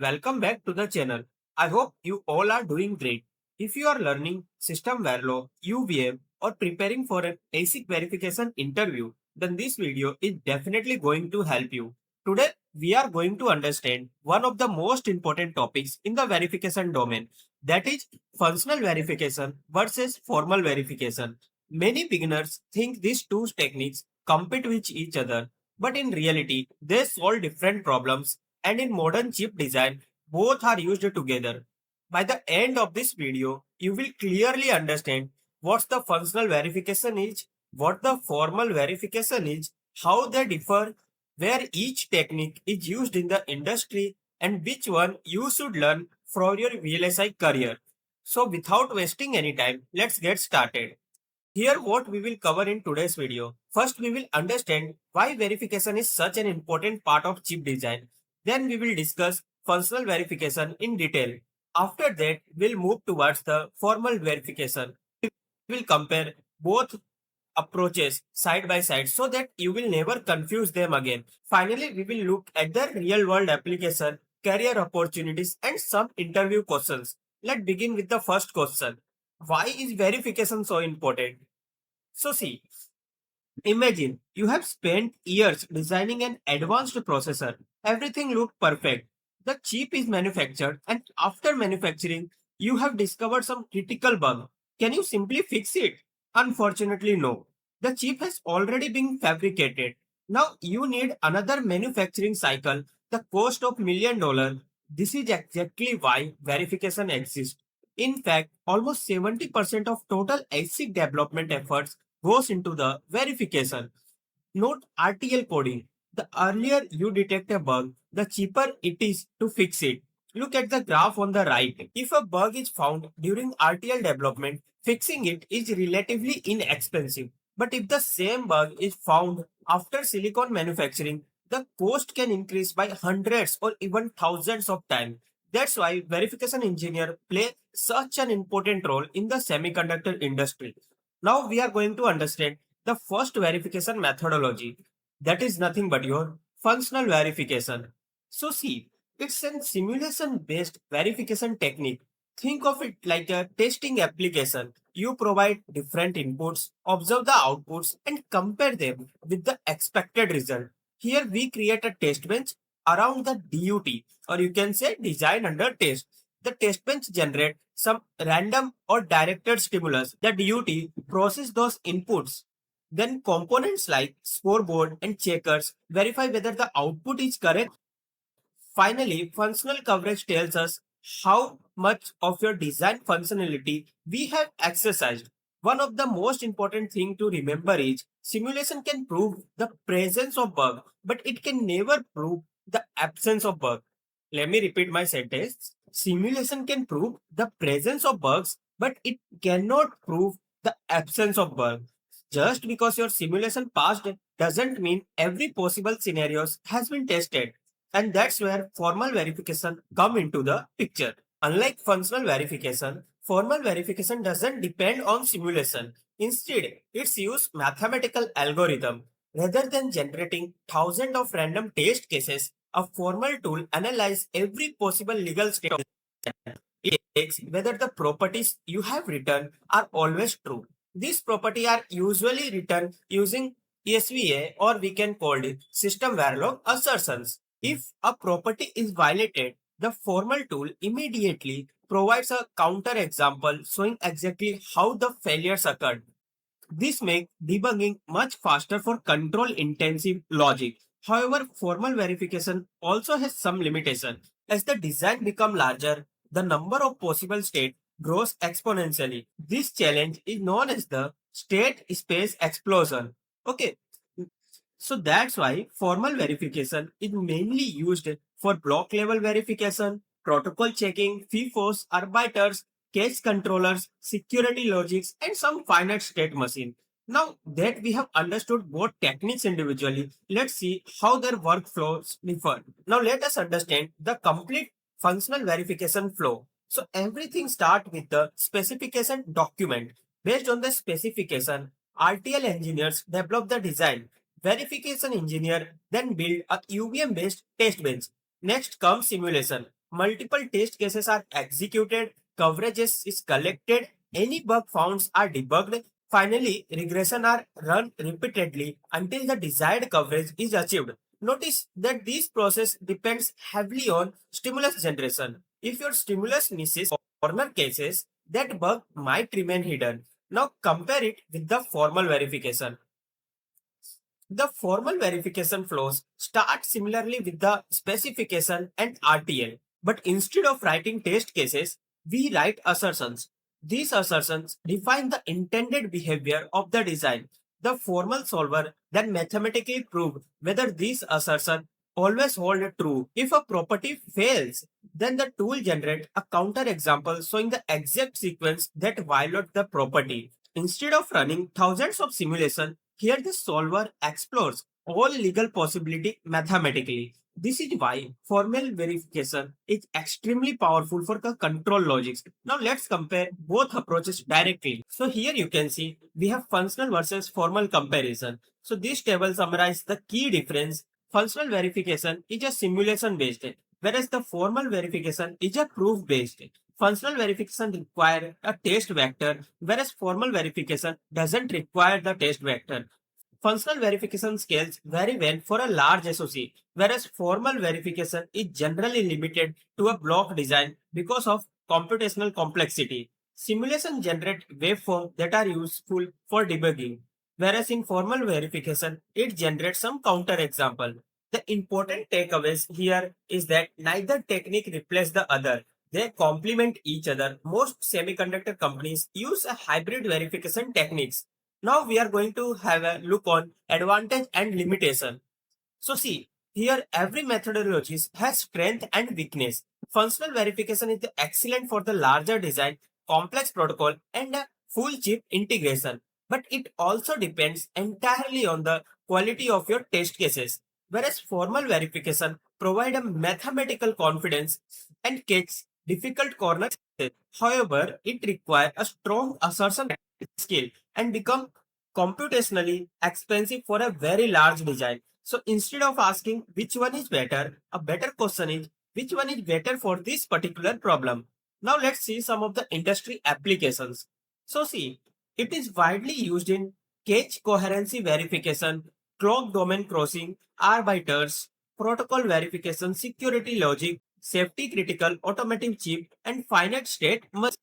Welcome back to the channel. I hope you all are doing great. If you are learning System Verilog, UVM or preparing for an ASIC verification interview, then this video is definitely going to help you. Today, we are going to understand one of the most important topics in the verification domain, that is functional verification versus formal verification. Many beginners think these two techniques compete with each other, but in reality, they solve different problems, and in modern chip design, both are used together. By the end of this video, you will clearly understand what the functional verification is, what the formal verification is, how they differ, where each technique is used in the industry, and which one you should learn for your VLSI career. So without wasting any time, let's get started. Here what we will cover in today's video. First we will understand why verification is such an important part of chip design. Then we will discuss functional verification in detail. After that we'll move towards the formal verification. We will compare both approaches side by side so that you will never confuse them again. Finally we will look at the real world application, career opportunities and some interview questions. Let's begin with the first question. Why is verification so important? So see, imagine you have spent years designing an advanced processor. Everything looked perfect. The chip is manufactured and after manufacturing, you have discovered some critical bug. Can you simply fix it? Unfortunately, no. The chip has already been fabricated. Now you need another manufacturing cycle, the cost of $1 million. This is exactly why verification exists. In fact, almost 70% of total ASIC development efforts goes into the verification. Note RTL coding. The earlier you detect a bug, the cheaper it is to fix it. Look at the graph on the right. If a bug is found during RTL development, fixing it is relatively inexpensive. But if the same bug is found after silicon manufacturing, the cost can increase by hundreds or even thousands of times. That's why verification engineer play such an important role in the semiconductor industry. Now we are going to understand the first verification methodology. That is nothing but your functional verification. So see, it's a simulation based verification technique. Think of it like a testing application. You provide different inputs, observe the outputs and compare them with the expected result. Here we create a test bench around the DUT, or you can say design under test. The test bench generate some random or directed stimulus. The DUT process those inputs. Then components like scoreboard and checkers verify whether the output is correct. Finally, functional coverage tells us how much of your design functionality we have exercised. One of the most important thing to remember is simulation can prove the presence of bug, but it can never prove the absence of bug. Let me repeat my sentence. Simulation can prove the presence of bugs, but it cannot prove the absence of bug. Just because your simulation passed doesn't mean every possible scenarios has been tested. And that's where formal verification come into the picture. Unlike functional verification, formal verification doesn't depend on simulation. Instead, it's use mathematical algorithm. Rather than generating thousands of random test cases, a formal tool analyzes every possible legal state of it checks whether the properties you have written are always true. These properties are usually written using SVA, or we can call it system Verilog assertions. If a property is violated, the formal tool immediately provides a counter example showing exactly how the failures occurred. This makes debugging much faster for control intensive logic. However, formal verification also has some limitation. As the design becomes larger, the number of possible states grows exponentially. This challenge is known as the state space explosion. Okay, so that's why formal verification is mainly used for block level verification, protocol checking, FIFOs, arbiters, cache controllers, security logics, and some finite state machine. Now that we have understood both techniques individually, let's see how their workflows differ. Now let us understand the complete functional verification flow. So everything starts with the specification document. Based on the specification, RTL engineers develop the design. Verification engineer then build a UVM-based test bench. Next comes simulation. multiple test cases are executed, coverages is collected, any bug founds are debugged. Finally, regression are run repeatedly until the desired coverage is achieved. Notice that this process depends heavily on stimulus generation. If your stimulus misses corner cases, that bug might remain hidden. Now compare it with the formal verification. The formal verification flows start similarly with the specification and RTL, but instead of writing test cases, we write assertions. These assertions define the intended behavior of the design. The formal solver then mathematically proves whether these assertions always hold true. If a property fails, then the tool generates a counter example showing the exact sequence that violates the property. Instead of running thousands of simulations, here the solver explores all legal possibility mathematically. This is why formal verification is extremely powerful for the control logics. Now let's compare both approaches directly. So here you can see we have functional versus formal comparison. So this table summarizes the key difference. Functional verification is a simulation based, whereas the formal verification is a proof based. Functional verification requires a test vector, whereas formal verification doesn't require the test vector. Functional verification scales very well for a large SOC, whereas formal verification is generally limited to a block design because of computational complexity. Simulation generate waveforms that are useful for debugging, whereas in formal verification, it generates some counter example. The important takeaways here is that neither technique replaces the other. They complement each other. Most semiconductor companies use a hybrid verification techniques. Now we are going to have a look on advantage and limitation. So see, here every methodology has strength and weakness. Functional verification is excellent for the larger design, complex protocol, and a full chip integration. But it also depends entirely on the quality of your test cases. Whereas formal verification provide a mathematical confidence and catch difficult corners. However, it requires a strong assertion skill and become computationally expensive for a very large design. So instead of asking which one is better, a better question is which one is better for this particular problem. Now let's see some of the industry applications. So see, it is widely used in cache coherency verification, clock domain crossing, arbiters, protocol verification, security logic, safety critical automotive chip, and finite state machine.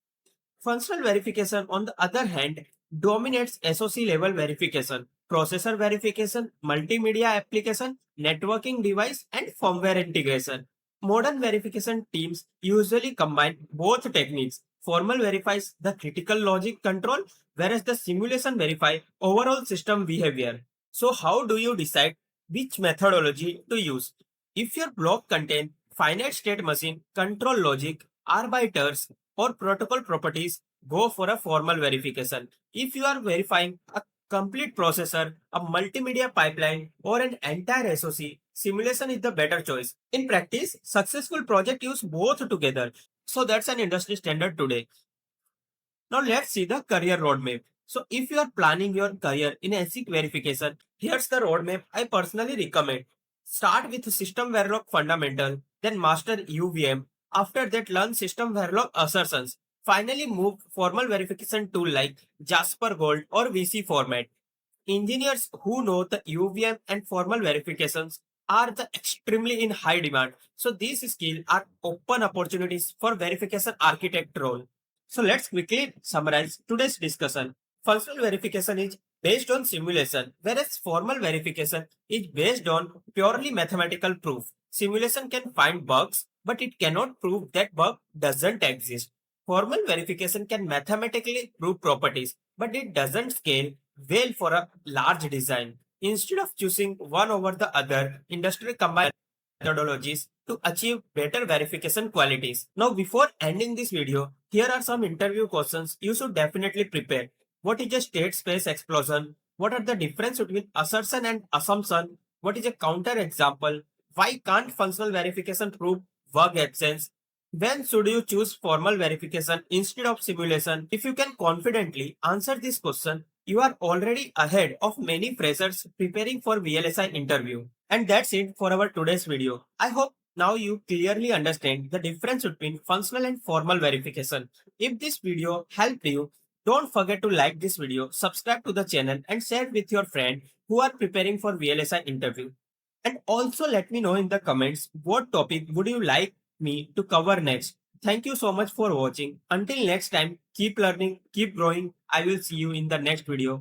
Functional verification, on the other hand, dominates SOC level verification, processor verification, multimedia application, networking device, and firmware integration. Modern verification teams usually combine both techniques. Formal verifies the critical logic control, whereas the simulation verify overall system behavior. So how do you decide which methodology to use? If your block contain finite state machine, control logic, arbiters, or protocol properties, go for a formal verification. If you are verifying a complete processor, a multimedia pipeline, or an entire SOC, simulation is the better choice. In practice, successful projects use both together. So that's an industry standard today. Now let's see the career roadmap. So if you are planning your career in ASIC verification, here's the roadmap I personally recommend. Start with system Verilog fundamental, then master UVM. After that, learn system Verilog assertions. Finally, move formal verification tool like Jasper Gold or VC format. Engineers who know the UVM and formal verifications are the extremely in high demand. So these skills are open opportunities for verification architect role. So let's quickly summarize today's discussion. Functional verification is based on simulation, whereas formal verification is based on purely mathematical proof. Simulation can find bugs, but it cannot prove that bug doesn't exist. Formal verification can mathematically prove properties, but it doesn't scale well for a large design. Instead of choosing one over the other, industry combines methodologies to achieve better verification qualities. Now, before ending this video, here are some interview questions you should definitely prepare. What is a state space explosion? What are the difference between assertion and assumption? What is a counter example? Why can't functional verification prove bug absence? When should you choose formal verification instead of simulation? If you can confidently answer this question, you are already ahead of many freshers preparing for VLSI interview. And that's it for our today's video. I hope Now you clearly understand the difference between functional and formal verification. If this video helped you, don't forget to like this video, subscribe to the channel and share it with your friends who are preparing for VLSI interview. And also let me know in the comments what topic would you like me to cover next. Thank you so much for watching. Until next time, keep learning, keep growing. I will see you in the next video.